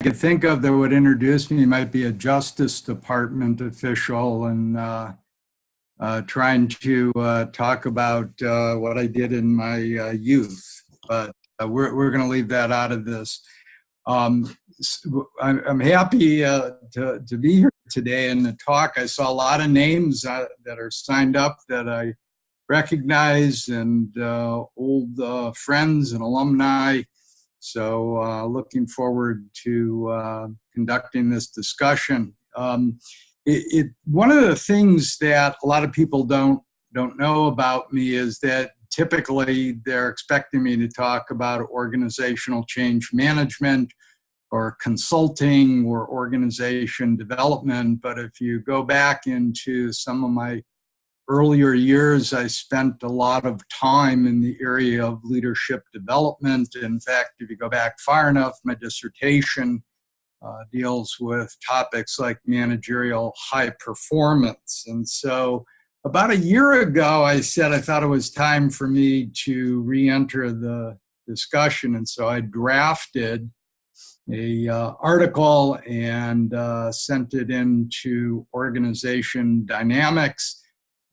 could think of that would introduce me might be a Justice Department official and trying to talk about what I did in my youth. But we're going to leave that out of this. I'm happy to be here today and to talk. I saw a lot of names that are signed up that I recognize, and old friends and alumni. So looking forward to conducting this discussion. One of the things that a lot of people don't know about me is that typically they're expecting me to talk about organizational change management or consulting or organization development. But if you go back into some of my earlier years, I spent a lot of time in the area of leadership development. In fact, if you go back far enough, my dissertation deals with topics like managerial high performance. And so about a year ago, I said I thought it was time for me to re-enter the discussion. And so I drafted a article and sent it into Organization Dynamics.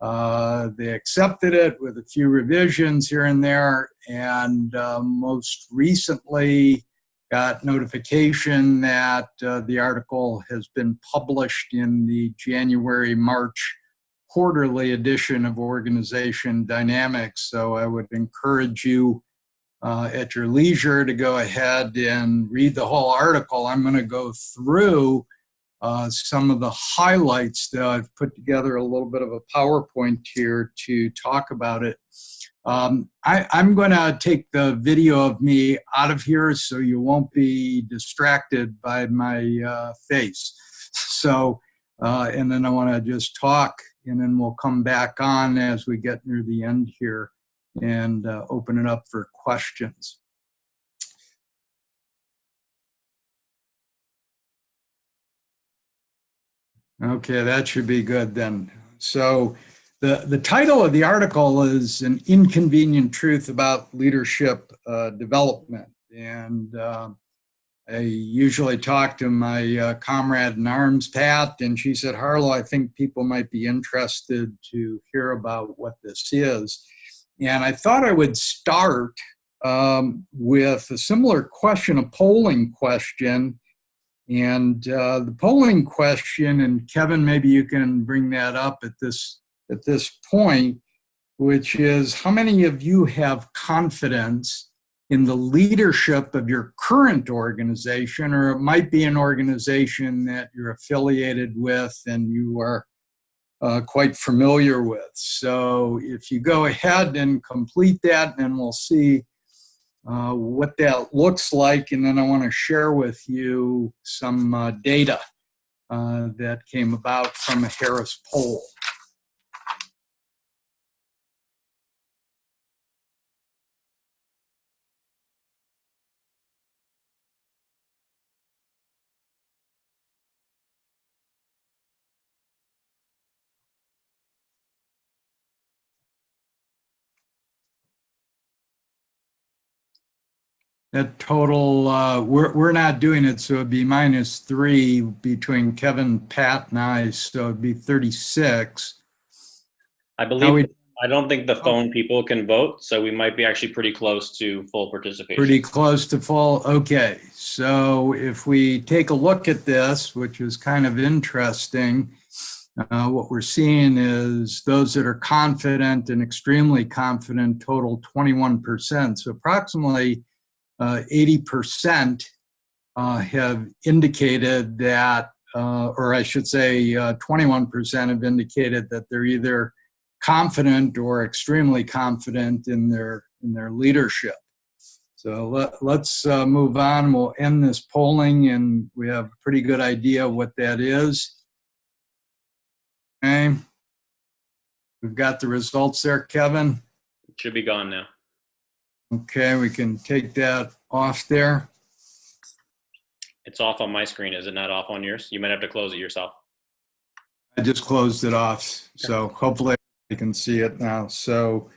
They accepted it with a few revisions here and there, and most recently got notification that the article has been published in the January-March quarterly edition of Organization Dynamics. So I would encourage you at your leisure to go ahead and read the whole article. I'm going to go through some of the highlights that I've put together, a little bit of a PowerPoint here to talk about it. I'm going to take the video of me out of here so you won't be distracted by my face. So, and then I want to just talk, and then we'll come back on as we get near the end here and open it up for questions. Okay, that should be good then. So the title of the article is An Inconvenient Truth About Leadership Development. And I usually talk to my comrade in arms, Pat, and she said, Harlow, I think people might be interested to hear about what this is. And I thought I would start with a similar question, a polling question. And the polling question, and Kevin, maybe you can bring that up at this point, which is how many of you have confidence in the leadership of your current organization, or it might be an organization that you're affiliated with and you are quite familiar with. So if you go ahead and complete that, then we'll see what that looks like. And then I want to share with you some data that came about from a Harris poll. That total, we're not doing it, so it'd be -3 between Kevin, Pat, and I, so it'd be 36. I believe, I don't think the phone people can vote, so we might be actually pretty close to full participation. Pretty close to full, okay. So if we take a look at this, which is kind of interesting, what we're seeing is those that are confident and extremely confident total 21%. So approximately 80% have indicated that, or I should say 21% have indicated that they're either confident or extremely confident in their leadership. So let's move on. We'll end this polling, and we have a pretty good idea of what that is. Okay. We've got the results there, Kevin. It should be gone now. Okay, we can take that off there. It's off on my screen. Is it not off on yours? You might have to close it yourself. I just closed it off, so hopefully you can see it now. So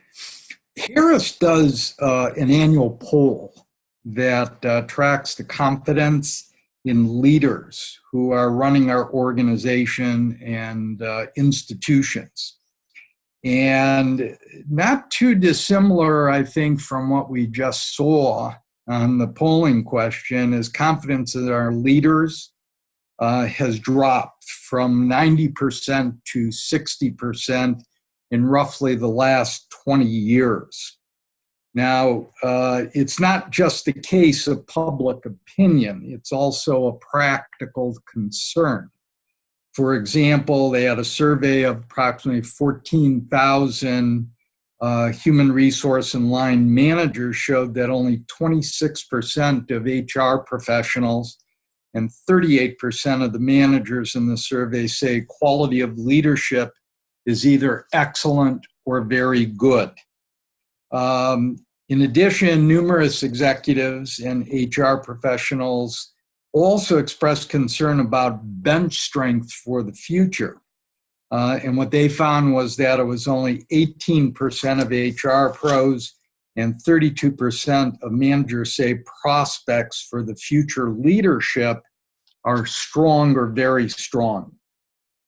Harris does an annual poll that tracks the confidence in leaders who are running our organization and institutions. And not too dissimilar, I think, from what we just saw on the polling question, is confidence in our leaders has dropped from 90% to 60% in roughly the last 20 years. Now, it's not just a case of public opinion, it's also a practical concern. For example, they had a survey of approximately 14,000 human resource and line managers, showed that only 26% of HR professionals and 38% of the managers in the survey say quality of leadership is either excellent or very good. In addition, numerous executives and HR professionals also expressed concern about bench strength for the future. And what they found was that it was only 18% of HR pros and 32% of managers say prospects for the future leadership are strong or very strong.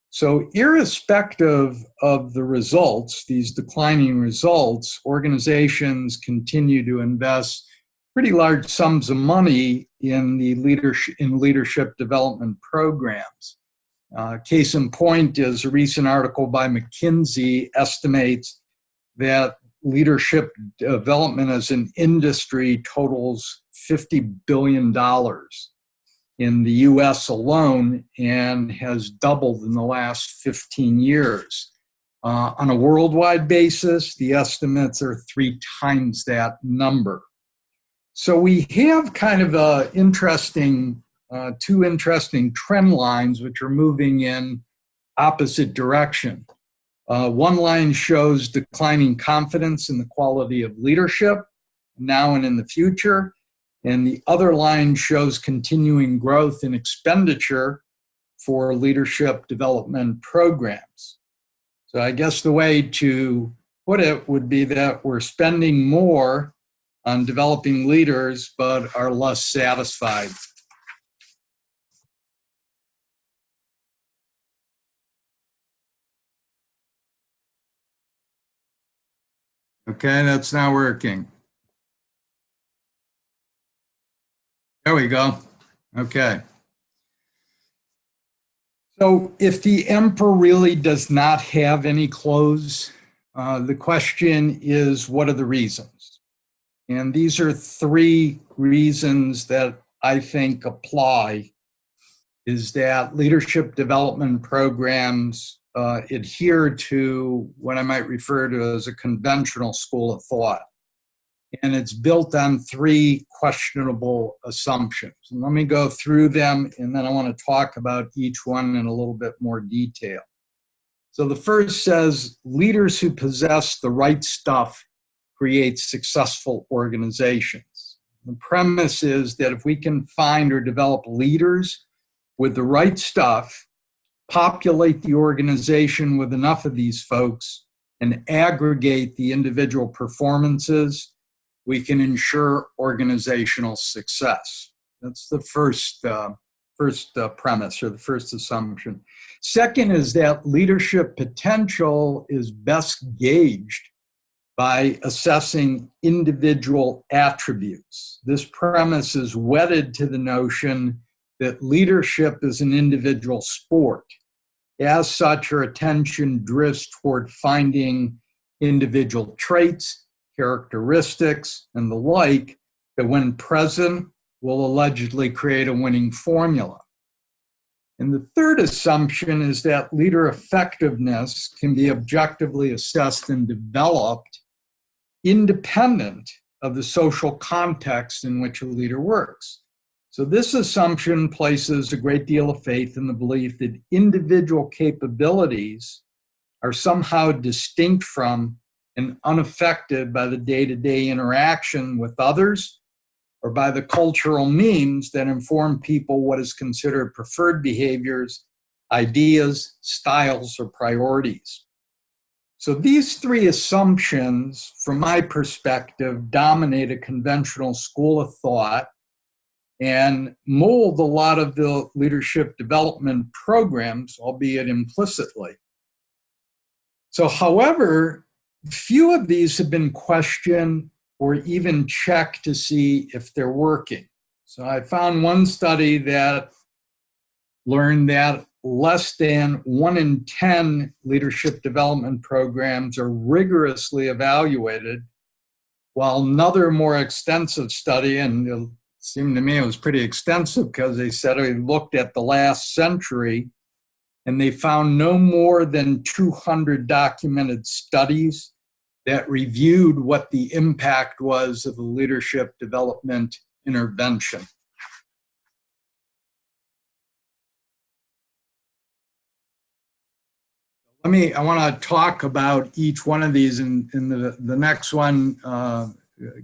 So irrespective of the results, these declining results, organizations continue to invest pretty large sums of money in the leadership development programs. Case in point is a recent article by McKinsey estimates that leadership development as an industry totals $50 billion in the US alone and has doubled in the last 15 years. On a worldwide basis, the estimates are 3 times that number. So we have kind of two interesting trend lines which are moving in opposite direction. One line shows declining confidence in the quality of leadership now and in the future, and the other line shows continuing growth in expenditure for leadership development programs. So I guess the way to put it would be that we're spending more on developing leaders, but are less satisfied. Okay, that's not working. There we go. Okay. So if the emperor really does not have any clothes, the question is, what are the reasons? And these are 3 reasons that I think apply, is that leadership development programs adhere to what I might refer to as a conventional school of thought. And it's built on 3 questionable assumptions. And let me go through them, and then I want to talk about each one in a little bit more detail. So the first says, leaders who possess the right stuff create successful organizations. The premise is that if we can find or develop leaders with the right stuff, populate the organization with enough of these folks, and aggregate the individual performances, we can ensure organizational success. That's the first premise, or the first assumption. Second is that leadership potential is best gauged by assessing individual attributes. This premise is wedded to the notion that leadership is an individual sport. As such, our attention drifts toward finding individual traits, characteristics, and the like that, when present, will allegedly create a winning formula. And the third assumption is that leader effectiveness can be objectively assessed and developed independent of the social context in which a leader works. So this assumption places a great deal of faith in the belief that individual capabilities are somehow distinct from and unaffected by the day-to-day interaction with others, or by the cultural means that inform people what is considered preferred behaviors, ideas, styles, or priorities. So these 3 assumptions, from my perspective, dominate a conventional school of thought and mold a lot of the leadership development programs, albeit implicitly. So, however, few of these have been questioned or even checked to see if they're working. So I found one study that learned that less than 1 in 10 leadership development programs are rigorously evaluated, while another more extensive study, and it seemed to me it was pretty extensive because they said they looked at the last century, and they found no more than 200 documented studies that reviewed what the impact was of the leadership development intervention. I want to talk about each one of these. In the next one,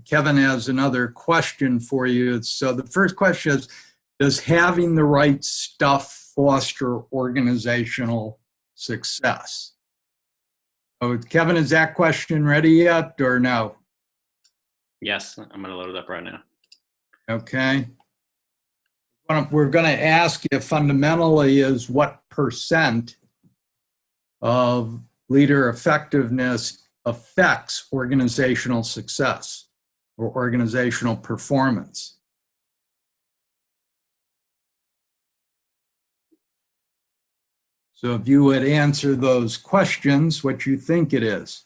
Kevin has another question for you. So the first question is, does having the right stuff foster organizational success? So Kevin, is that question ready yet or no? Yes, I'm going to load it up right now. Okay. What we're going to ask you fundamentally is what percent of leader effectiveness affects organizational success or organizational performance. So if you would answer those questions, what you think it is.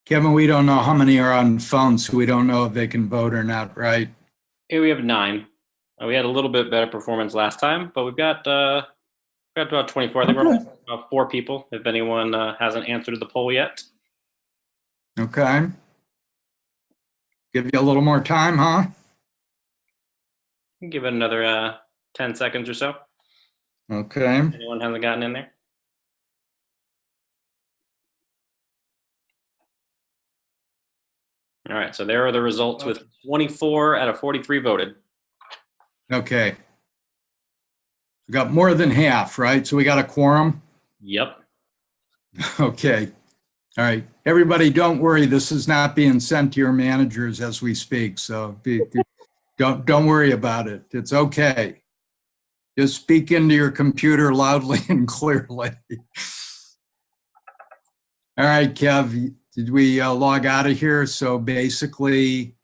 Kevin, we don't know how many are on phones, so we don't know if they can vote or not, right? Here we have 9. We had a little bit better performance last time, but we've got about 24. I think we're about 4 people, if anyone hasn't answered the poll yet. Okay. Give you a little more time, huh? Give it another 10 seconds or so. Okay. Anyone hasn't gotten in there? All right, so there are the results with 24 out of 43 voted. Okay. We got more than half, right? So we got a quorum? Yep. Okay. All right. Everybody, don't worry. This is not being sent to your managers as we speak. So don't worry about it. It's okay. Just speak into your computer loudly and clearly. All right, Kev, did we log out of here? So basically,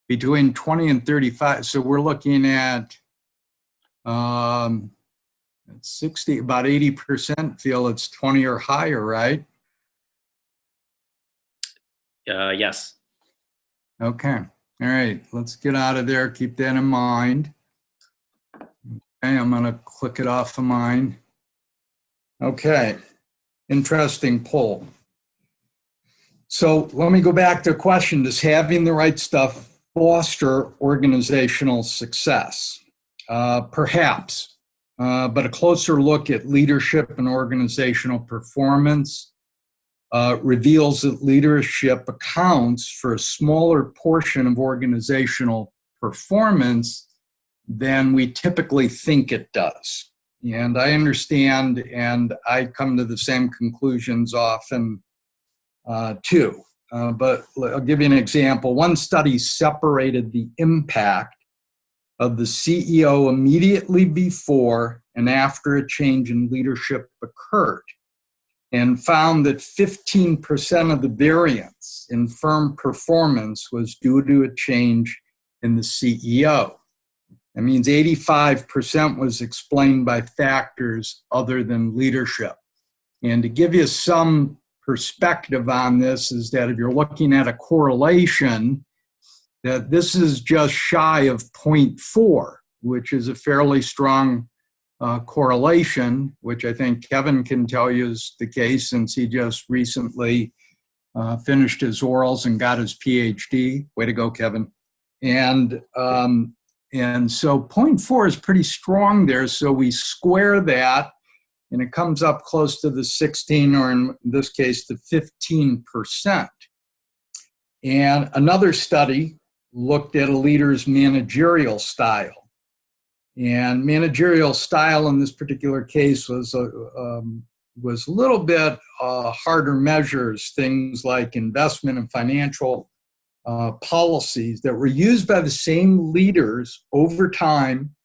between 20 and 35, so we're looking at 60, about 80% feel it's 20 or higher, right? Yes. Okay. All right. Let's get out of there. Keep that in mind. Okay. I'm going to click it off of mine. Okay. Interesting poll. So let me go back to the question. Does having the right stuff foster organizational success? Perhaps. But a closer look at leadership and organizational performance reveals that leadership accounts for a smaller portion of organizational performance than we typically think it does. And I understand, and I come to the same conclusions often too. But I'll give you an example. One study separated the impact of the CEO immediately before and after a change in leadership occurred, and found that 15% of the variance in firm performance was due to a change in the CEO. That means 85% was explained by factors other than leadership. And to give you some perspective on this is that if you're looking at a correlation, that this is just shy of 0.4, which is a fairly strong correlation, which I think Kevin can tell you is the case since he just recently finished his orals and got his PhD. Way to go, Kevin. And so 0.4 is pretty strong there. So we square that and it comes up close to the 16, or in this case, the 15%. And another study looked at a leader's managerial style. And managerial style in this particular case was a little bit harder measures, things like investment and financial policies that were used by the same leaders over time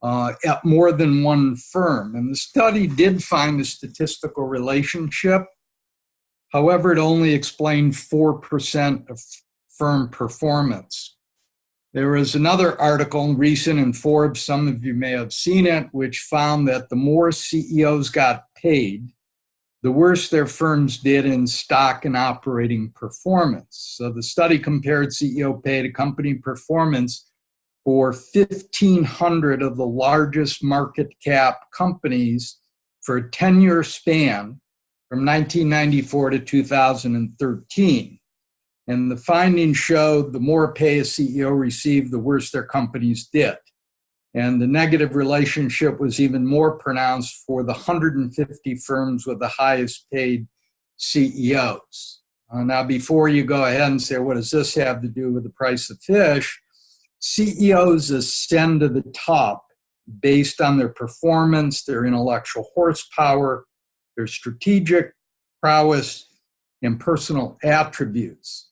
at more than one firm. And the study did find a statistical relationship. However, it only explained 4% of firm performance. There was another article recent in Forbes, some of you may have seen it, which found that the more CEOs got paid, the worse their firms did in stock and operating performance. So the study compared CEO pay to company performance for 1,500 of the largest market cap companies for a 10-year span from 1994 to 2013. And the findings showed the more pay a CEO received, the worse their companies did. And the negative relationship was even more pronounced for the 150 firms with the highest paid CEOs. Now, before you go ahead and say, what does this have to do with the price of fish? CEOs ascend to the top based on their performance, their intellectual horsepower, their strategic prowess, and personal attributes.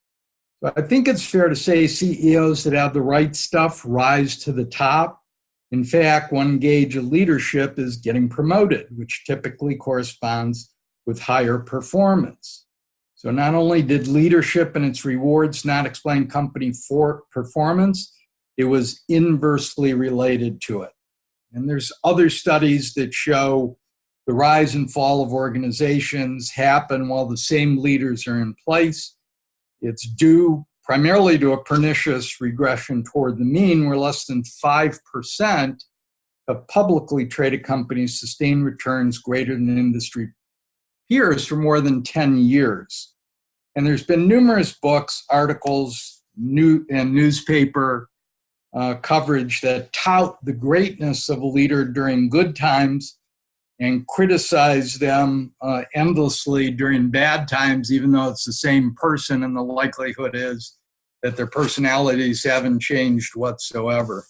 So I think it's fair to say CEOs that have the right stuff rise to the top. In fact, one gauge of leadership is getting promoted, which typically corresponds with higher performance. So not only did leadership and its rewards not explain company performance, it was inversely related to it. And there's other studies that show the rise and fall of organizations happen while the same leaders are in place. It's due primarily to a pernicious regression toward the mean, where less than 5% of publicly traded companies sustain returns greater than industry peers for more than 10 years. And there's been numerous books, articles, and newspaper coverage that tout the greatness of a leader during good times and criticize them endlessly during bad times, even though it's the same person, and the likelihood is that their personalities haven't changed whatsoever.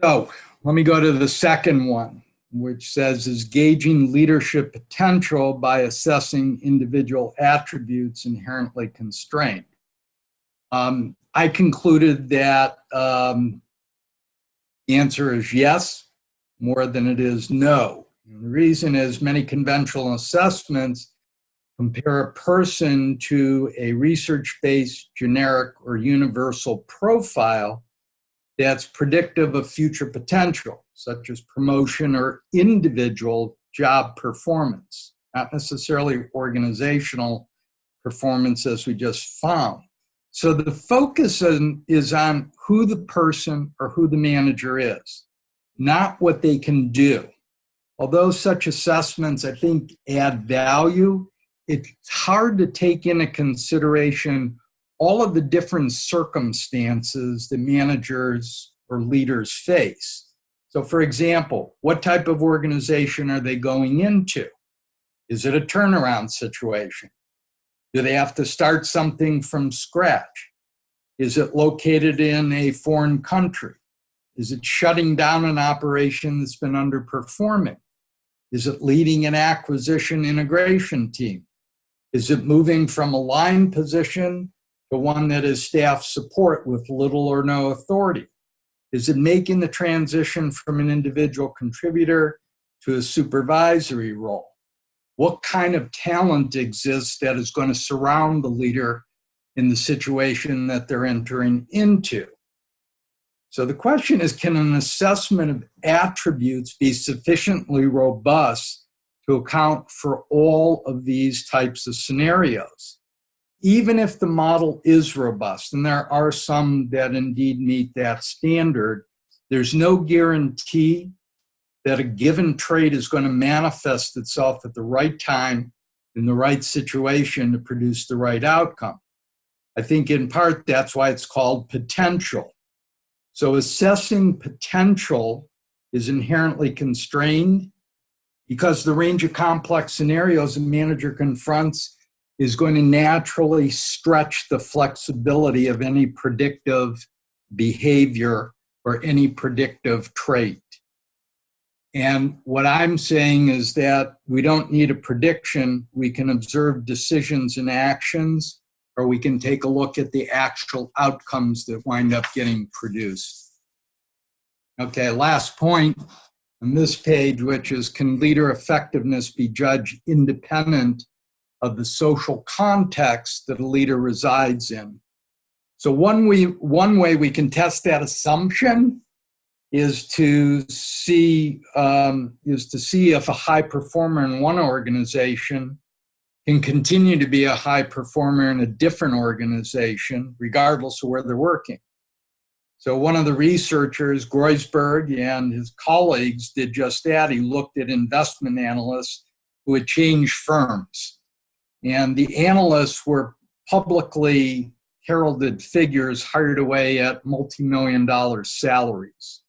So let me go to the second one, which says, is gauging leadership potential by assessing individual attributes inherently constrained. I concluded that the answer is yes, more than it is no. And the reason is many conventional assessments compare a person to a research-based generic or universal profile that's predictive of future potential, such as promotion or individual job performance, not necessarily organizational performance as we just found. So the focus is on who the person or who the manager is, not what they can do. Although such assessments, I think, add value, it's hard to take into consideration all of the different circumstances that managers or leaders face. So for example, what type of organization are they going into? Is it a turnaround situation? Do they have to start something from scratch? Is it located in a foreign country? Is it shutting down an operation that's been underperforming? Is it leading an acquisition integration team? Is it moving from a line position to one that is staff support with little or no authority? Is it making the transition from an individual contributor to a supervisory role? What kind of talent exists that is going to surround the leader in the situation that they're entering into? So the question is, can an assessment of attributes be sufficiently robust to account for all of these types of scenarios? even if the model is robust, and there are some that indeed meet that standard, there's no guarantee that a given trait is going to manifest itself at the right time in the right situation to produce the right outcome. I think in part that's why it's called potential. So assessing potential is inherently constrained because the range of complex scenarios a manager confronts is going to naturally stretch the flexibility of any predictive behavior or any predictive trait. And what I'm saying is that we don't need a prediction. We can observe decisions and actions, or we can take a look at the actual outcomes that wind up getting produced. Okay, last point on this page, which is, can leader effectiveness be judged independent of the social context that a leader resides in? So one way we can test that assumption is to see if a high performer in one organization can continue to be a high performer in a different organization, regardless of where they're working. So one of the researchers, Groisberg, and his colleagues did just that. He looked at investment analysts who had changed firms. And the analysts were publicly heralded figures hired away at multi-million-dollar salaries.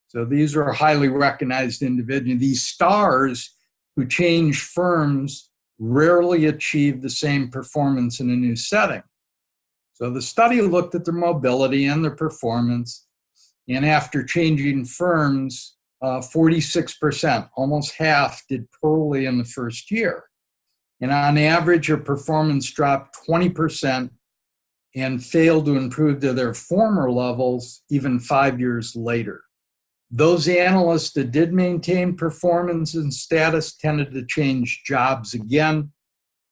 So these are highly recognized individuals. These stars who change firms rarely achieve the same performance in a new setting. So the study looked at their mobility and their performance, and after changing firms, 46%, almost half, did poorly in the first year. And on average, their performance dropped 20% and failed to improve to their former levels even 5 years later. Those analysts that did maintain performance and status tended to change jobs again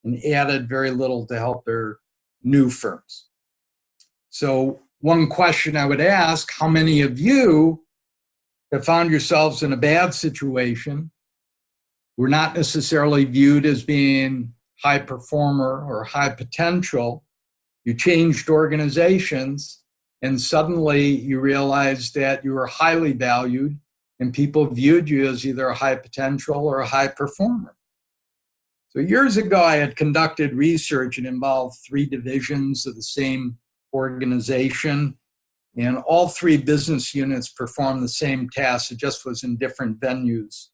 and added very little to help their new firms. So one question I would ask, how many of you have found yourselves in a bad situation, were not necessarily viewed as being high performer or high potential, you changed organizations, and suddenly you realized that you were highly valued and people viewed you as either a high potential or a high performer? So years ago, I had conducted research and involved 3 divisions of the same organization, and all 3 business units performed the same task. It just was in different venues.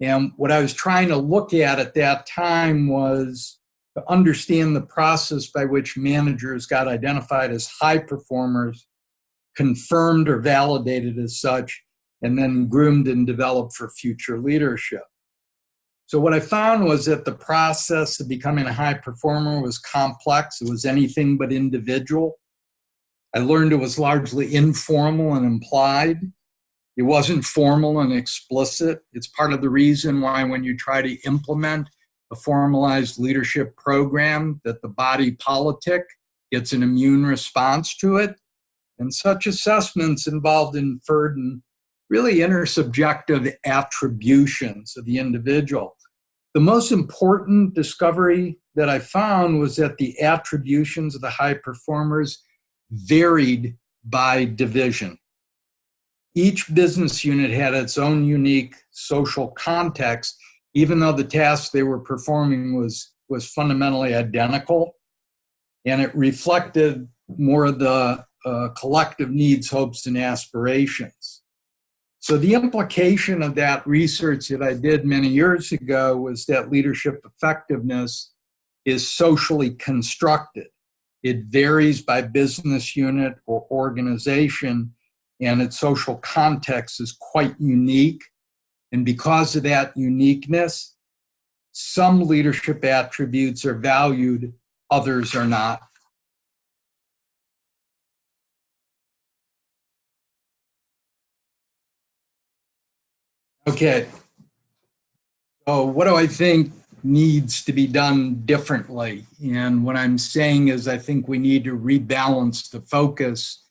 And what I was trying to look at that time was to understand the process by which managers got identified as high performers, confirmed or validated as such, and then groomed and developed for future leadership. So what I found was that the process of becoming a high performer was complex. It was anything but individual. I learned it was largely informal and implied. It wasn't formal and explicit. It's part of the reason why when you try to implement a formalized leadership program, that the body politic gets an immune response to it. And such assessments involved inferred and really intersubjective attributions of the individual. The most important discovery that I found was that the attributions of the high performers varied by division. Each business unit had its own unique social context, even though the task they were performing was fundamentally identical, and it reflected more of the collective needs, hopes, and aspirations. So the implication of that research that I did many years ago was that leadership effectiveness is socially constructed. It varies by business unit or organization, and its social context is quite unique. And because of that uniqueness, some leadership attributes are valued, others are not. Okay, so what do I think needs to be done differently? And what I'm saying is I think we need to rebalance the focus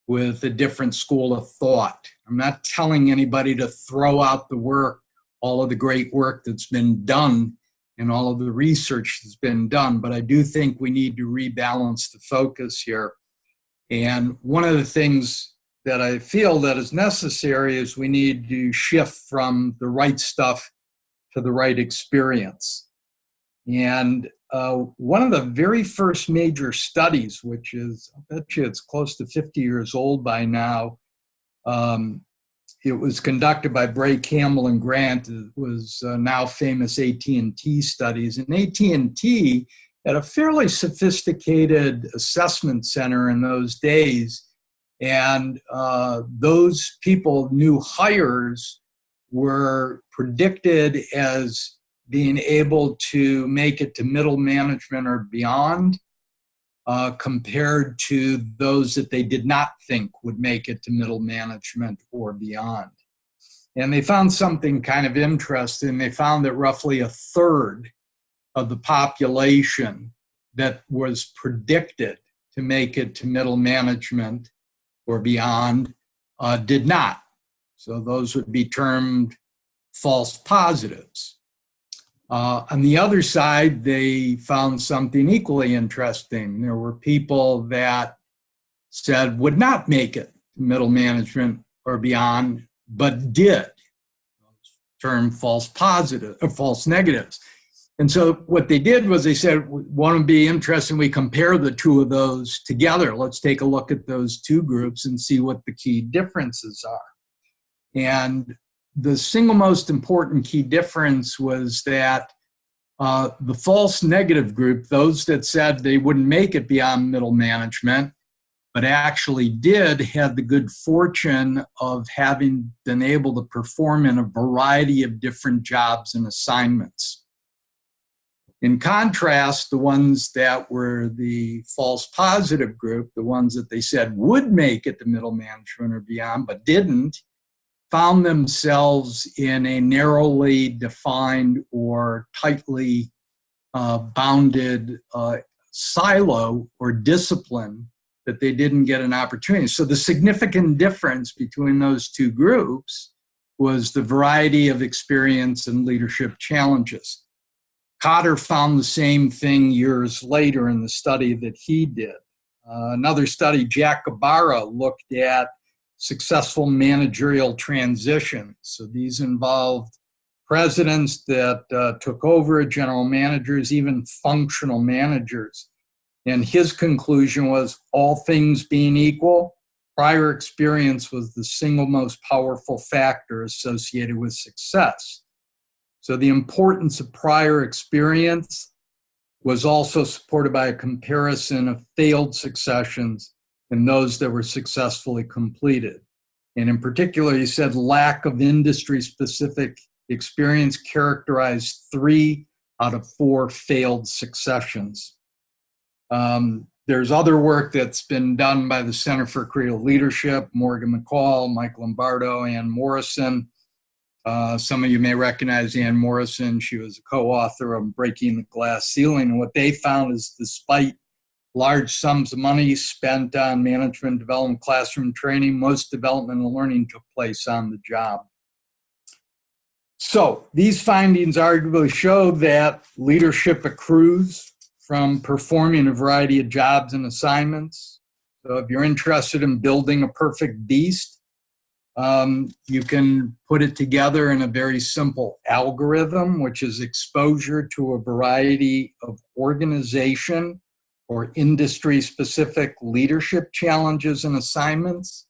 with a different school of thought. I'm not telling anybody to throw out the work, all of the great work that's been done and all of the research that's been done, but I do think we need to rebalance the focus here. And one of the things that I feel that is necessary is we need to shift from the right stuff to the right experience. And one of the very first major studies, which is, I bet you it's close to 50 years old by now, it was conducted by Bray, Campbell, and Grant. It was now famous AT&T studies. And AT&T had a fairly sophisticated assessment center in those days. And those people, new hires, were predicted as being able to make it to middle management or beyond, compared to those that they did not think would make it to middle management or beyond. And they found something kind of interesting. They found that roughly a third of the population that was predicted to make it to middle management or beyond did not. So those would be termed false positives. On the other side, they found something equally interesting. There were people that said would not make it to middle management or beyond, but did. Term false positive or false negatives. And so what they did was they said, want to be interesting, we compare the two of those together. Let's take a look at those two groups and see what the key differences are. And the single most important key difference was that the false negative group, those that said they wouldn't make it beyond middle management, but actually did, had the good fortune of having been able to perform in a variety of different jobs and assignments. In contrast, the ones that were the false positive group, the ones that they said would make it to middle management or beyond, but didn't, found themselves in a narrowly defined or tightly bounded silo or discipline that they didn't get an opportunity. So the significant difference between those two groups was the variety of experience and leadership challenges. Cotter found the same thing years later in the study that he did. Another study, Jack Gabarra, looked at successful managerial transitions. So these involved presidents that took over, general managers, even functional managers. And his conclusion was, all things being equal, prior experience was the single most powerful factor associated with success. So the importance of prior experience was also supported by a comparison of failed successions and those that were successfully completed. And in particular, he said lack of industry-specific experience characterized 3 out of 4 failed successions. There's other work that's been done by the Center for Creative Leadership, Morgan McCall, Mike Lombardo, Ann Morrison. Some of you may recognize Ann Morrison. She was a co-author of Breaking the Glass Ceiling. And what they found is despite large sums of money spent on management development, classroom training, most development and learning took place on the job. So these findings arguably show that leadership accrues from performing a variety of jobs and assignments. So if you're interested in building a perfect beast, you can put it together in a very simple algorithm, which is exposure to a variety of organization or industry-specific leadership challenges and assignments,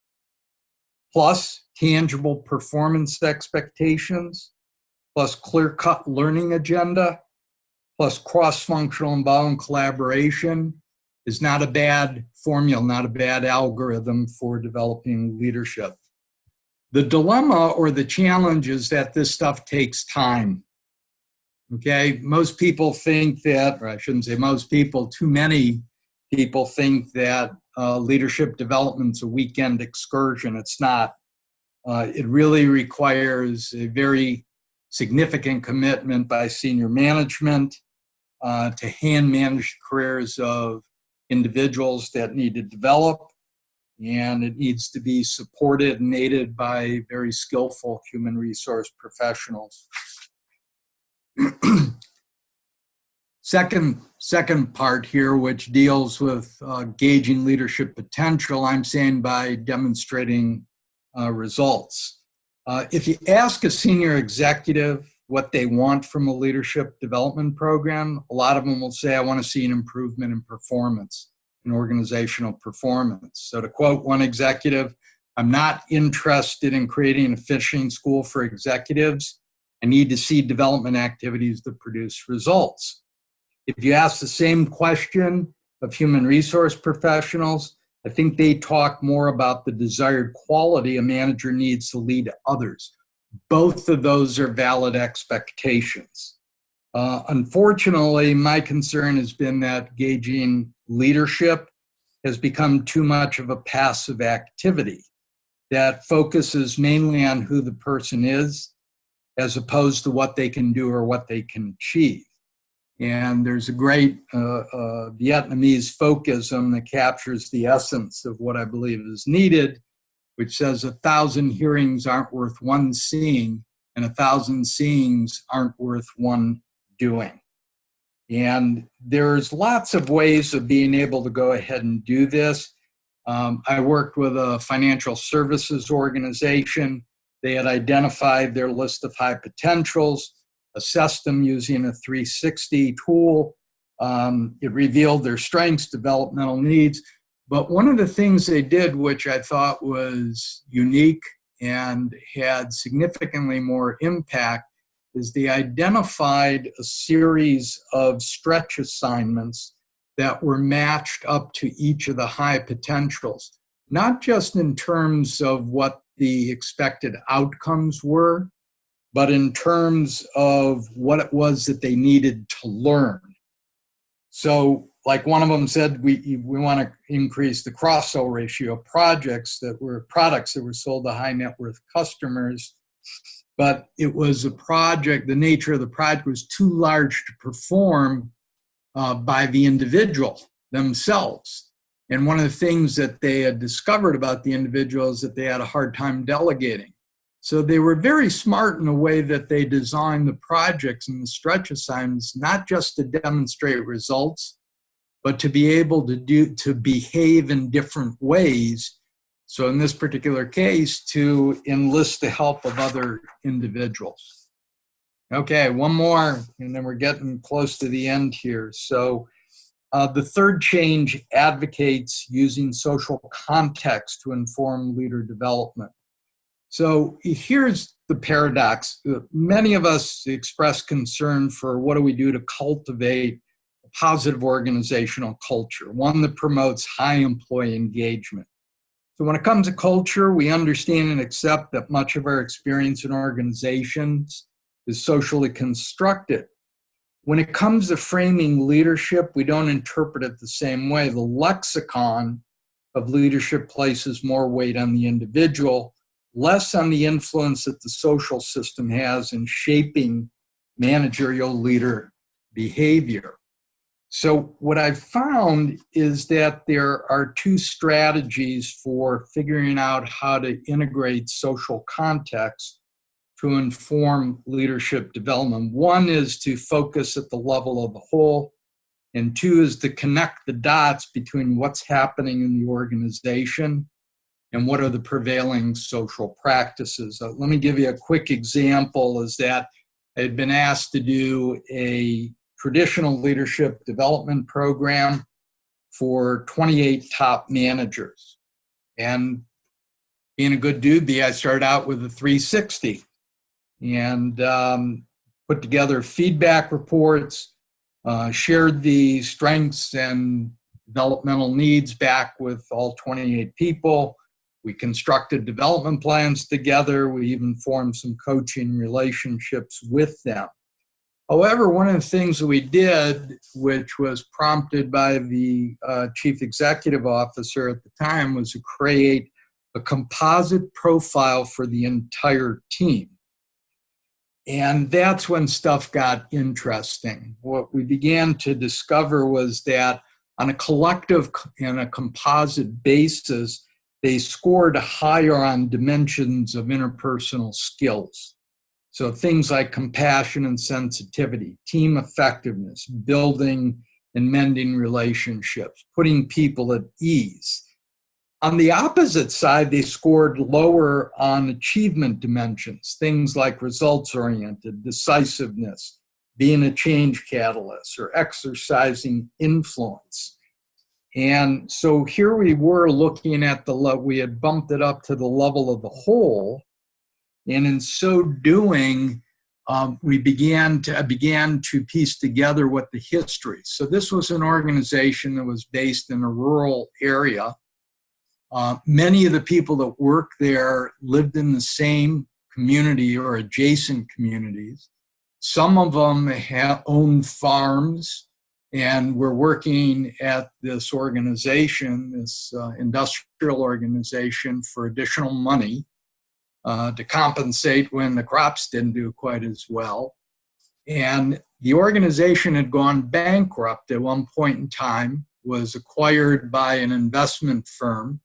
plus tangible performance expectations, plus clear-cut learning agenda, plus cross-functional involvement collaboration is not a bad formula, not a bad algorithm for developing leadership. The dilemma or the challenge is that this stuff takes time. Okay, most people think that, or I shouldn't say most people, too many people think that leadership development's a weekend excursion. It's not. It really requires a very significant commitment by senior management to hand manage careers of individuals that need to develop, and it needs to be supported and aided by very skillful human resource professionals. second part here, which deals with gauging leadership potential, I'm saying by demonstrating results. If you ask a senior executive what they want from a leadership development program, a lot of them will say, I want to see an improvement in performance, in organizational performance. So to quote one executive, I'm not interested in creating an efficient school for executives. I need to see development activities that produce results. If you ask the same question of human resource professionals, I think they talk more about the desired quality a manager needs to lead others. Both of those are valid expectations. Unfortunately, my concern has been that gauging leadership has become too much of a passive activity that focuses mainly on who the person is as opposed to what they can do or what they can achieve. And there's a great Vietnamese folkism that captures the essence of what I believe is needed, which says 1,000 hearings aren't worth one seeing, and 1,000 seeings aren't worth one doing. And there's lots of ways of being able to go ahead and do this. I worked with a financial services organization. They had identified their list of high potentials, assessed them using a 360 tool. It revealed their strengths, developmental needs. But one of the things they did, which I thought was unique and had significantly more impact, is they identified a series of stretch assignments that were matched up to each of the high potentials, not just in terms of what the expected outcomes were, but in terms of what it was that they needed to learn. So like one of them said, we want to increase the cross-sell ratio of products that were sold to high net worth customers, but it was a project, the nature of the project was too large to perform by the individual themselves. And one of the things that they had discovered about the individual is that they had a hard time delegating. So they were very smart in the way that they designed the projects and the stretch assignments, not just to demonstrate results, but to be able to behave in different ways. So in this particular case, to enlist the help of other individuals. Okay, one more, and then we're getting close to the end here. So the third change advocates using social context to inform leader development. So here's the paradox. Many of us express concern for what do we do to cultivate a positive organizational culture, one that promotes high employee engagement. So when it comes to culture, we understand and accept that much of our experience in organizations is socially constructed. When it comes to framing leadership, we don't interpret it the same way. The lexicon of leadership places more weight on the individual, less on the influence that the social system has in shaping managerial leader behavior. So what I've found is that there are two strategies for figuring out how to integrate social context to inform leadership development. One is to focus at the level of the whole, and two is to connect the dots between what's happening in the organization and what are the prevailing social practices. Let me give you a quick example, is that I had been asked to do a traditional leadership development program for 28 top managers. And being a good dude, I started out with a 360 and put together feedback reports, shared the strengths and developmental needs back with all 28 people. We constructed development plans together. We even formed some coaching relationships with them. However, one of the things that we did, which was prompted by the chief executive officer at the time, was to create a composite profile for the entire team. And that's when stuff got interesting. What we began to discover was that on a collective and a composite basis, they scored higher on dimensions of interpersonal skills. So things like compassion and sensitivity, team effectiveness, building and mending relationships, putting people at ease. On the opposite side, they scored lower on achievement dimensions, things like results-oriented, decisiveness, being a change catalyst, or exercising influence. And so here we were looking at we had bumped it up to the level of the whole. And in so doing, we began to piece together what the history. So this was an organization that was based in a rural area. Many of the people that worked there lived in the same community or adjacent communities. Some of them owned farms and were working at this organization, this industrial organization, for additional money to compensate when the crops didn't do quite as well. And the organization had gone bankrupt at one point in time, was acquired by an investment firm.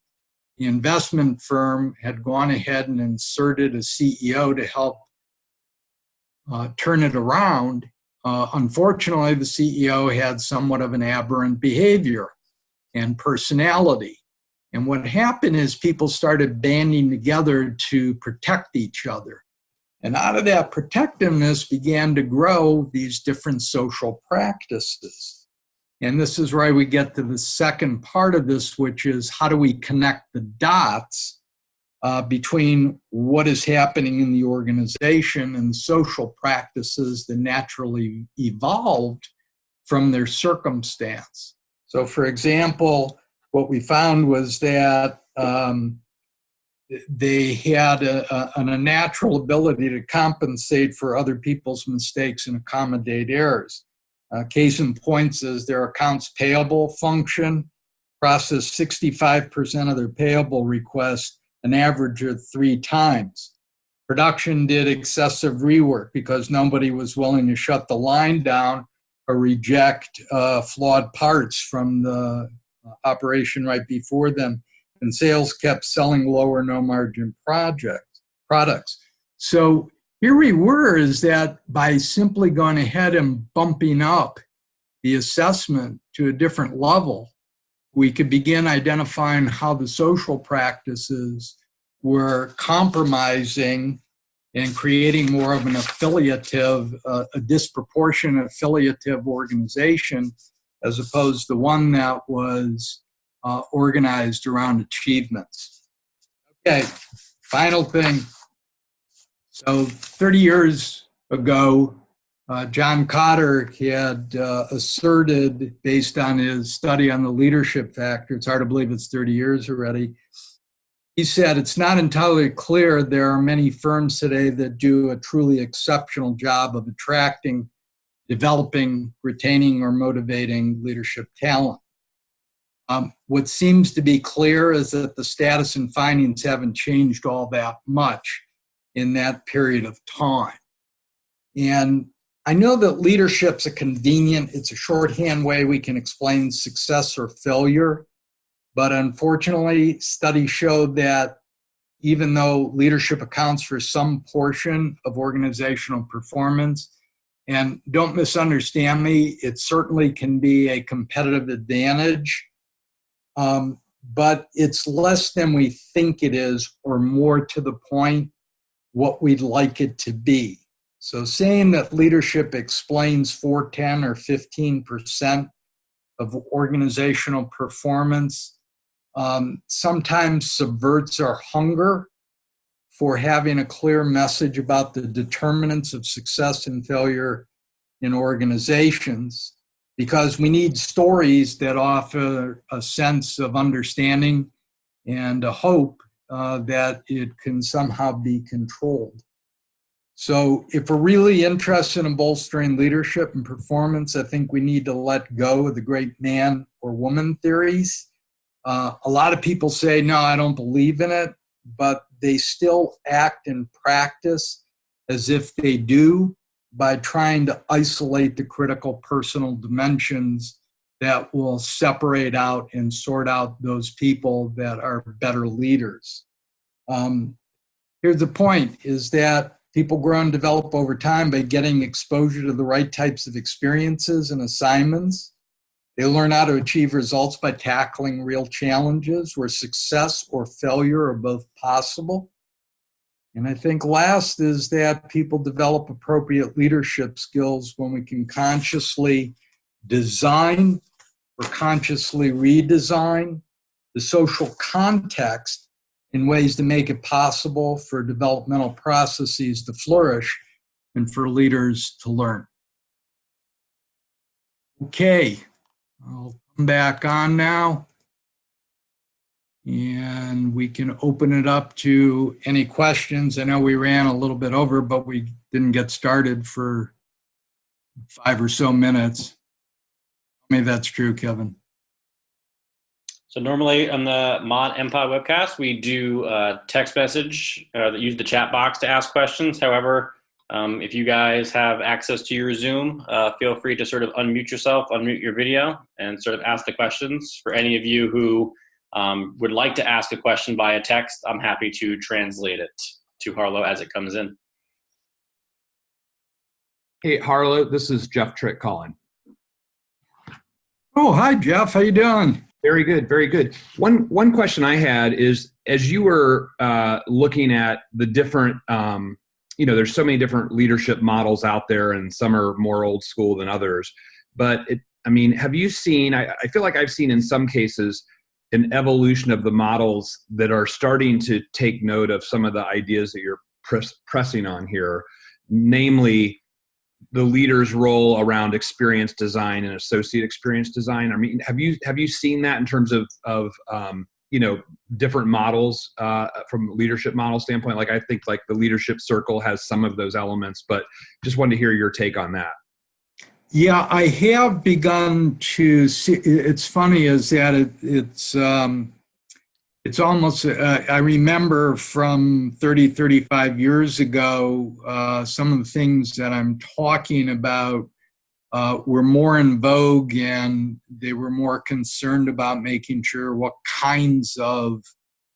The investment firm had gone ahead and inserted a CEO to help turn it around. Unfortunately, the CEO had somewhat of an aberrant behavior and personality. And what happened is people started banding together to protect each other. And out of that protectiveness began to grow these different social practices. And this is where we get to the second part of this, which is how do we connect the dots between what is happening in the organization and social practices that naturally evolved from their circumstance. So, for example, what we found was that they had a natural ability to compensate for other people's mistakes and accommodate errors. Case in point is their accounts payable function processed 65% of their payable requests an average of 3 times. Production did excessive rework because nobody was willing to shut the line down or reject flawed parts from the operation right before them. And sales kept selling lower, no margin products. So here we were, is that by simply going ahead and bumping up the assessment to a different level, we could begin identifying how the social practices were compromising and creating more of an affiliative, a disproportionate affiliative organization, as opposed to one that was organized around achievements. Okay, final thing. So 30 years ago, John Cotter had asserted, based on his study on the leadership factor, it's hard to believe it's 30 years already, he said it's not entirely clear there are many firms today that do a truly exceptional job of attracting, developing, retaining, or motivating leadership talent. What seems to be clear is that the status and findings haven't changed all that much in that period of time. And I know that leadership's it's a shorthand way we can explain success or failure, but unfortunately, studies showed that even though leadership accounts for some portion of organizational performance, and don't misunderstand me, it certainly can be a competitive advantage, but it's less than we think it is, or more to the point, what we'd like it to be. So saying that leadership explains 4, 10, or 15% of organizational performance sometimes subverts our hunger for having a clear message about the determinants of success and failure in organizations, because we need stories that offer a sense of understanding and a hope that it can somehow be controlled. So if we're really interested in bolstering leadership and performance, I think we need to let go of the great man or woman theories. A lot of people say, no, I don't believe in it, but they still act and practice as if they do by trying to isolate the critical personal dimensions that will separate out and sort out those people that are better leaders. Here's the point, is that People grow and develop over time by getting exposure to the right types of experiences and assignments. They learn how to achieve results by tackling real challenges where success or failure are both possible. And I think last is that people develop appropriate leadership skills when we can consciously design or consciously redesign the social context in ways to make it possible for developmental processes to flourish and for leaders to learn. Okay, I'll come back on now. And we can open it up to any questions. I know we ran a little bit over, but we didn't get started for 5 or so minutes. Maybe that's true, Kevin. So normally on the MPOD webcast, we do text message that use the chat box to ask questions. However, if you guys have access to your Zoom, feel free to sort of unmute yourself, unmute your video, and sort of ask the questions. For any of you who would like to ask a question via text, I'm happy to translate it to Harlow as it comes in. Hey, Harlow, this is Jeff Trick calling. Oh, hi, Jeff. How you doing? Very good, very good. One question I had is, as you were looking at the different, there's so many different leadership models out there, and some are more old school than others. But have you seen? I feel like I've seen in some cases an evolution of the models that are starting to take note of some of the ideas that you're pressing on here, namely the leader's role around experience design and associate experience design. I mean, have you seen that in terms of different models from a leadership model standpoint? Like, I think like the leadership circle has some of those elements, but just wanted to hear your take on that. Yeah, I have begun to see. It's funny is that it's almost, I remember from 30, 35 years ago, some of the things that I'm talking about were more in vogue, and they were more concerned about making sure what kinds of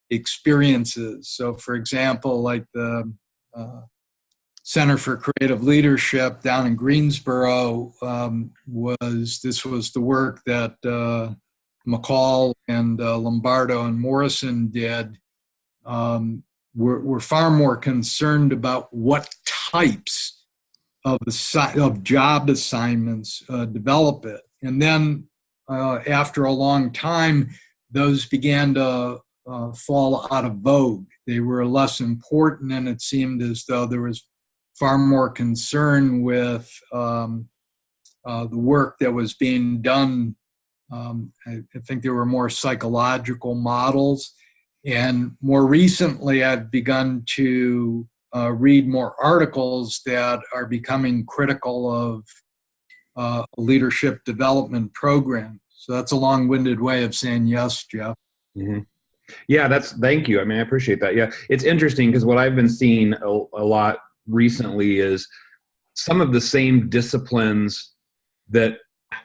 experiences. So for example, like the Center for Creative Leadership down in Greensboro was the work that McCall and Lombardo and Morrison did. We're far more concerned about what types of job assignments develop it. And then after a long time, those began to fall out of vogue. They were less important, and it seemed as though there was far more concern with the work that was being done. I think there were more psychological models. And more recently, I've begun to read more articles that are becoming critical of a leadership development program. So that's a long-winded way of saying yes, Jeff. Mm-hmm. Yeah, thank you. I mean, I appreciate that. Yeah, it's interesting because what I've been seeing a lot recently is some of the same disciplines that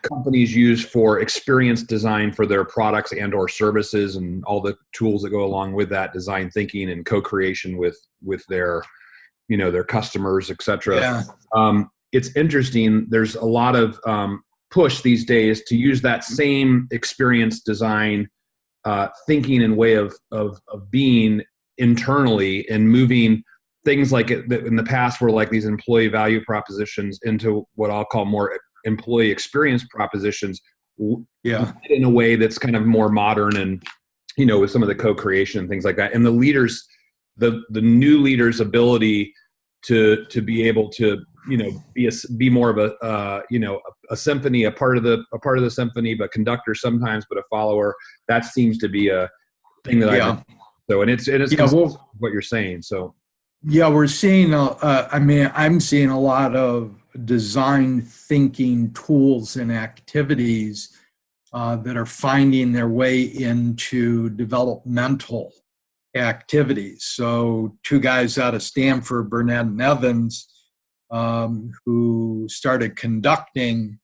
companies use for experience design for their products and or services, and all the tools that go along with that, design thinking and co-creation with their customers, etc. Yeah. It's interesting. There's a lot of push these days to use that same experience design thinking and way of being internally, and moving things like in the past were like these employee value propositions into what I'll call more employee experience propositions. Yeah. In a way that's kind of more modern, and with some of the co-creation and things like that. And the leaders, the new leaders' ability to be able to be more of a symphony, a part of the symphony, but conductor sometimes, but a follower. That seems to be a thing that I've been, so, and it's what you're saying. So yeah, we're seeing. I'm seeing a lot of design thinking tools and activities that are finding their way into developmental activities. So 2 guys out of Stanford, Burnett and Evans, who started conducting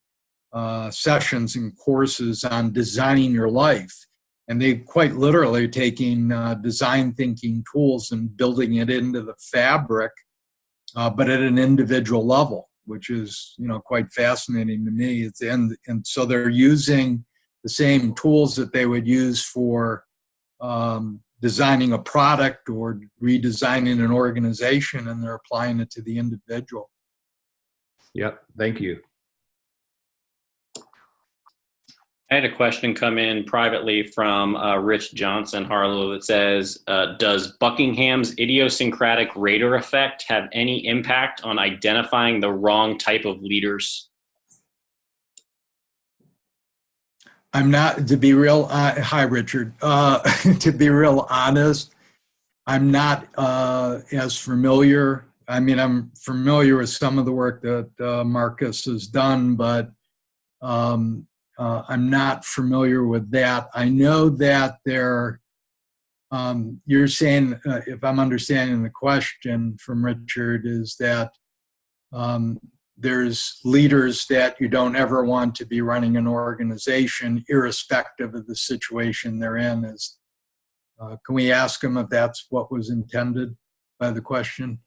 sessions and courses on designing your life. And they quite literally taking design thinking tools and building it into the fabric but at an individual level, which is, quite fascinating to me. And so they're using the same tools that they would use for designing a product or redesigning an organization, and they're applying it to the individual. Yep. Thank you. I had a question come in privately from Rich Johnson, Harlow, that says, does Buckingham's idiosyncratic radar effect have any impact on identifying the wrong type of leaders? I'm not, to be real, hi, Richard. To be real honest, I'm not as familiar. I mean, I'm familiar with some of the work that Marcus has done, but I'm not familiar with that. I know that you're saying, if I'm understanding the question from Richard, is that there's leaders that you don't ever want to be running an organization, irrespective of the situation they're in. Can we ask him if that's what was intended by the question?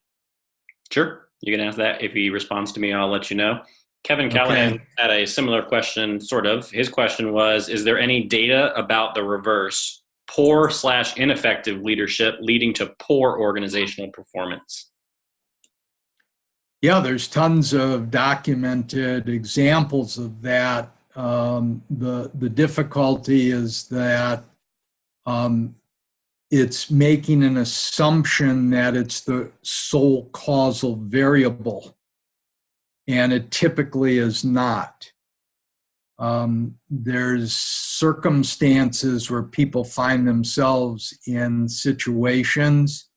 Sure, you can ask that. If he responds to me, I'll let you know. Kevin Callahan had a similar question, sort of. His question was, is there any data about the reverse, poor/ineffective leadership leading to poor organizational performance? Yeah, there's tons of documented examples of that. The difficulty is that it's making an assumption that it's the sole causal variable, and it typically is not. There's circumstances where people find themselves in situations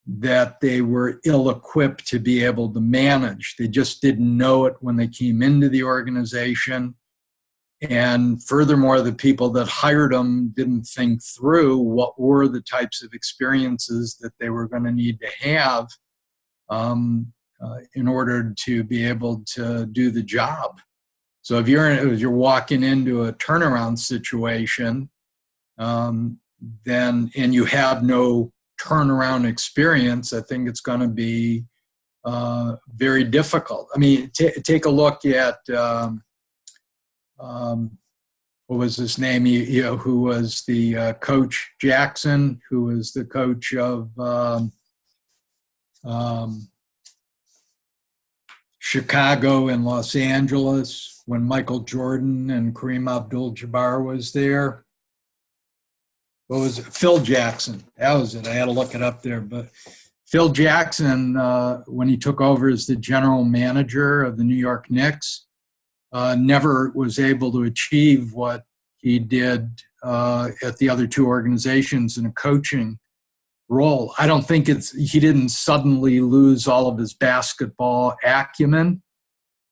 that they were ill-equipped to be able to manage. They just didn't know it when they came into the organization. And furthermore, the people that hired them didn't think through what were the types of experiences that they were going to need to have in order to be able to do the job. So if you're walking into a turnaround situation, then and you have no turnaround experience, I think it's going to be very difficult. I mean, take a look at what was his name? Who was the coach? Jackson, who was the coach of Chicago and Los Angeles when Michael Jordan and Kareem Abdul-Jabbar was there. What was it? Phil Jackson. That was it. I had to look it up there. But Phil Jackson, when he took over as the general manager of the New York Knicks, never was able to achieve what he did at the other two organizations in a coaching role. I don't think he didn't suddenly lose all of his basketball acumen.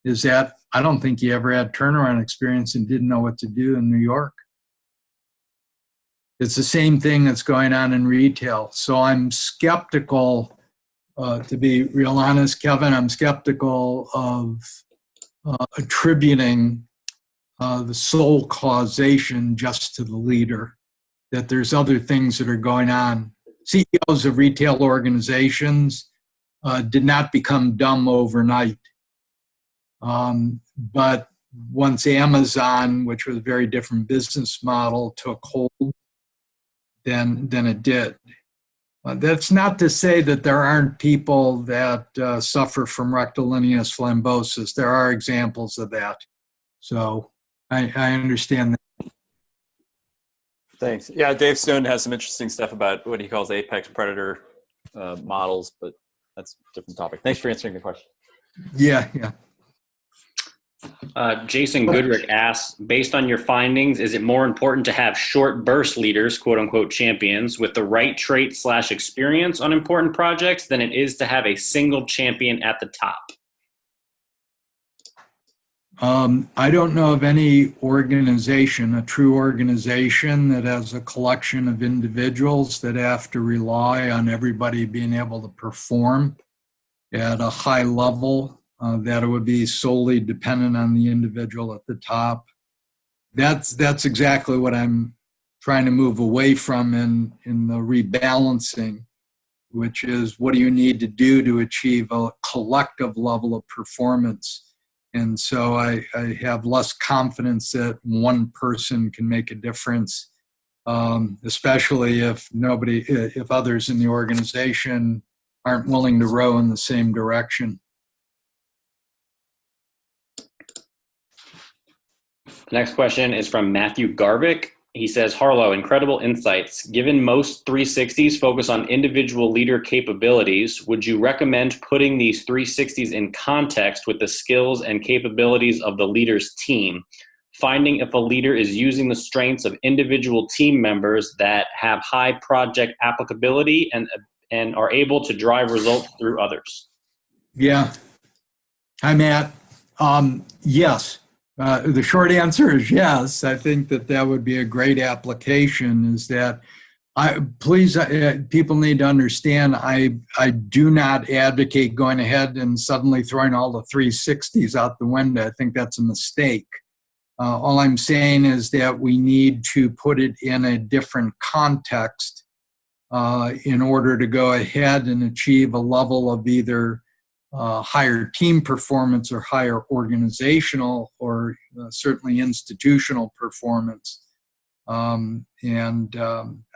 I don't think he ever had turnaround experience and didn't know what to do in New York. It's the same thing that's going on in retail. So I'm skeptical, to be real honest, Kevin, I'm skeptical of attributing the sole causation just to the leader, that there's other things that are going on. CEOs of retail organizations did not become dumb overnight. But once Amazon, which was a very different business model, took hold, then it did. That's not to say that there aren't people that suffer from rectilineus flambosus. There are examples of that. So I understand that. Thanks. Yeah, Dave Stone has some interesting stuff about what he calls apex predator models, but that's a different topic. Thanks for answering the question. Yeah. Jason Goodrick asks, based on your findings, is it more important to have short burst leaders, quote unquote champions, with the right trait/experience on important projects than it is to have a single champion at the top? I don't know of any organization, a true organization, that has a collection of individuals that have to rely on everybody being able to perform at a high level, that it would be solely dependent on the individual at the top. That's exactly what I'm trying to move away from in the rebalancing, which is what do you need to do to achieve a collective level of performance. And so I have less confidence that one person can make a difference, especially if others in the organization aren't willing to row in the same direction. The next question is from Matthew Garbick. He says, Harlow, incredible insights. Given most 360s focus on individual leader capabilities, would you recommend putting these 360s in context with the skills and capabilities of the leader's team, finding if a leader is using the strengths of individual team members that have high project applicability and are able to drive results through others? Yeah. Hi, Matt. Yes. The short answer is yes. I think that would be a great application. Is that people need to understand I do not advocate going ahead and suddenly throwing all the 360s out the window. I think that's a mistake. All I'm saying is that we need to put it in a different context in order to go ahead and achieve a level of either higher team performance or higher organizational or certainly institutional performance. I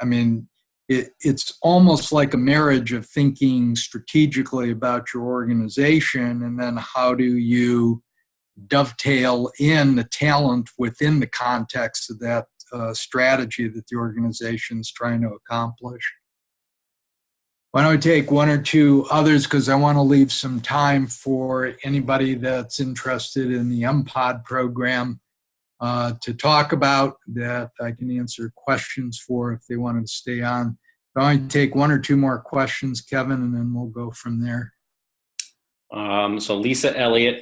mean, it's almost like a marriage of thinking strategically about your organization, and then how do you dovetail in the talent within the context of that strategy that the organization's trying to accomplish. Why don't we take one or two others, because I want to leave some time for anybody that's interested in the MPOD program to talk about, that I can answer questions for if they wanted to stay on. Why don't we take one or two more questions, Kevin, and then we'll go from there. So Lisa Elliott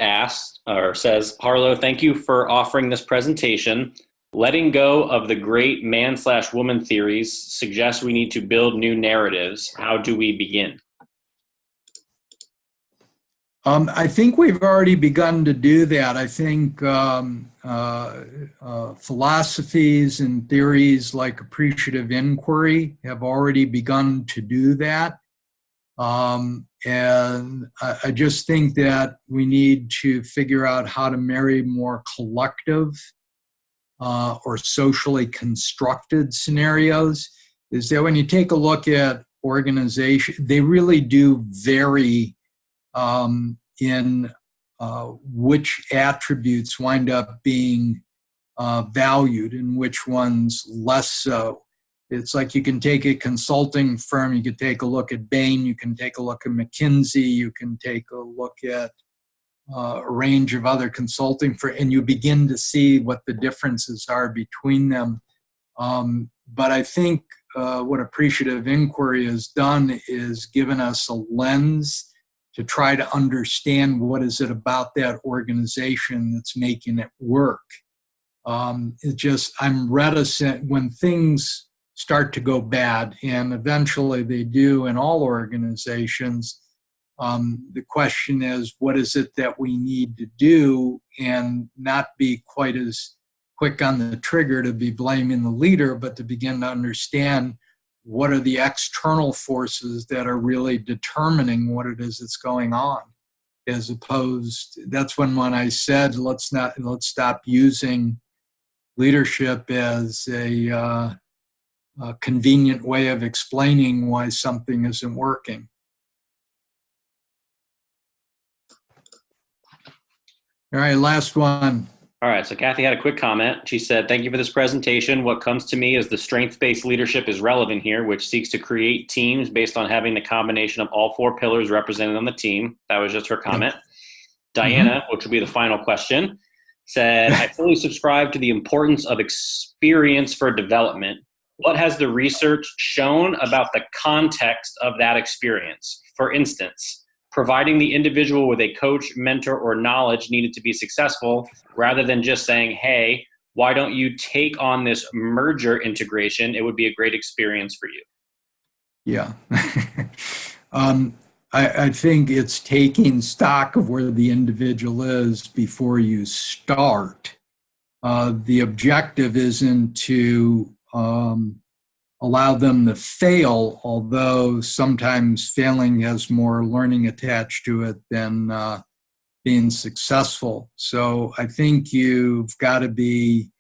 says, Harlow, thank you for offering this presentation. Letting go of the great man/woman theories suggests we need to build new narratives. How do we begin? I think we've already begun to do that. I think philosophies and theories like appreciative inquiry have already begun to do that. And I just think that we need to figure out how to marry more collective or socially constructed scenarios. Is that when you take a look at organizations, they really do vary in which attributes wind up being valued and which ones less so. It's like you can take a consulting firm, you can take a look at Bain, you can take a look at McKinsey, you can take a look at a range of other consulting firms, and you begin to see what the differences are between them. But I think what appreciative inquiry has done is given us a lens to try to understand what is it about that organization that's making it work. I'm reticent when things start to go bad, and eventually they do in all organizations. The question is, what is it that we need to do, and not be quite as quick on the trigger to be blaming the leader, but to begin to understand what are the external forces that are really determining what it is that's going on. As opposed, that's when I said, let's stop using leadership as a convenient way of explaining why something isn't working. All right, last one. All right, so Kathy had a quick comment. She said, thank you for this presentation. What comes to me is the strength-based leadership is relevant here, which seeks to create teams based on having the combination of all four pillars represented on the team. That was just her comment. Diana, which will be the final question, said, I fully subscribe to the importance of experience for development. What has the research shown about the context of that experience? For instance, providing the individual with a coach, mentor, or knowledge needed to be successful, rather than just saying, hey, why don't you take on this merger integration? It would be a great experience for you. Yeah. I think it's taking stock of where the individual is before you start. The objective isn't to allow them to fail, although sometimes failing has more learning attached to it than being successful. So I think you've got to be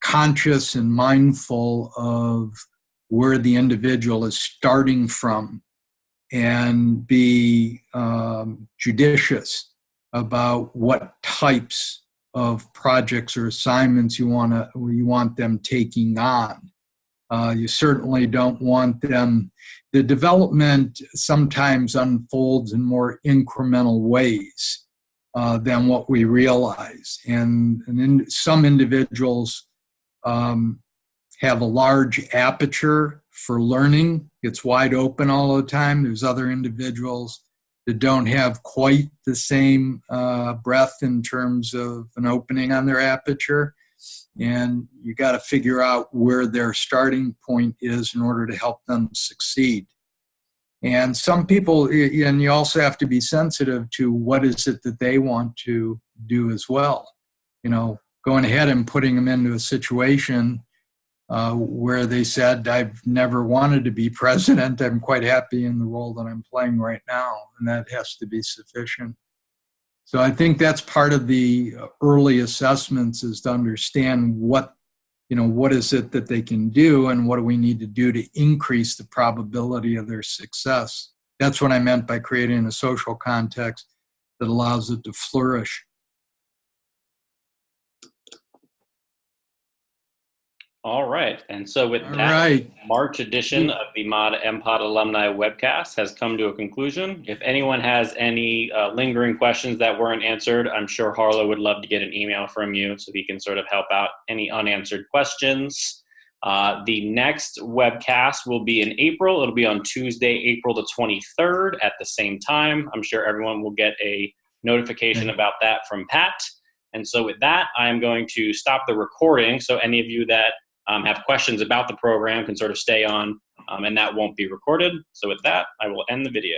conscious and mindful of where the individual is starting from, and be judicious about what types of projects or assignments you want them taking on. You certainly don't want them. The development sometimes unfolds in more incremental ways than what we realize. And some individuals have a large aperture for learning. It's wide open all the time. There's other individuals that don't have quite the same breadth in terms of an opening on their aperture. And you got to figure out where their starting point is in order to help them succeed. And some people, and you also have to be sensitive to what is it that they want to do as well. You know, going ahead and putting them into a situation where they said, I've never wanted to be president. I'm quite happy in the role that I'm playing right now. And that has to be sufficient. So I think that's part of the early assessments, is to understand what is it that they can do, and what do we need to do to increase the probability of their success. That's what I meant by creating a social context that allows it to flourish. All right. And so with All that, right. March edition of the MPOD Alumni Webcast has come to a conclusion. If anyone has any lingering questions that weren't answered, I'm sure Harlow would love to get an email from you so he can sort of help out any unanswered questions. The next webcast will be in April. It'll be on Tuesday, April the 23rd at the same time. I'm sure everyone will get a notification about that from Pat. And so with that, I'm going to stop the recording. So any of you that have questions about the program can sort of stay on, and that won't be recorded. So with that, I will end the video.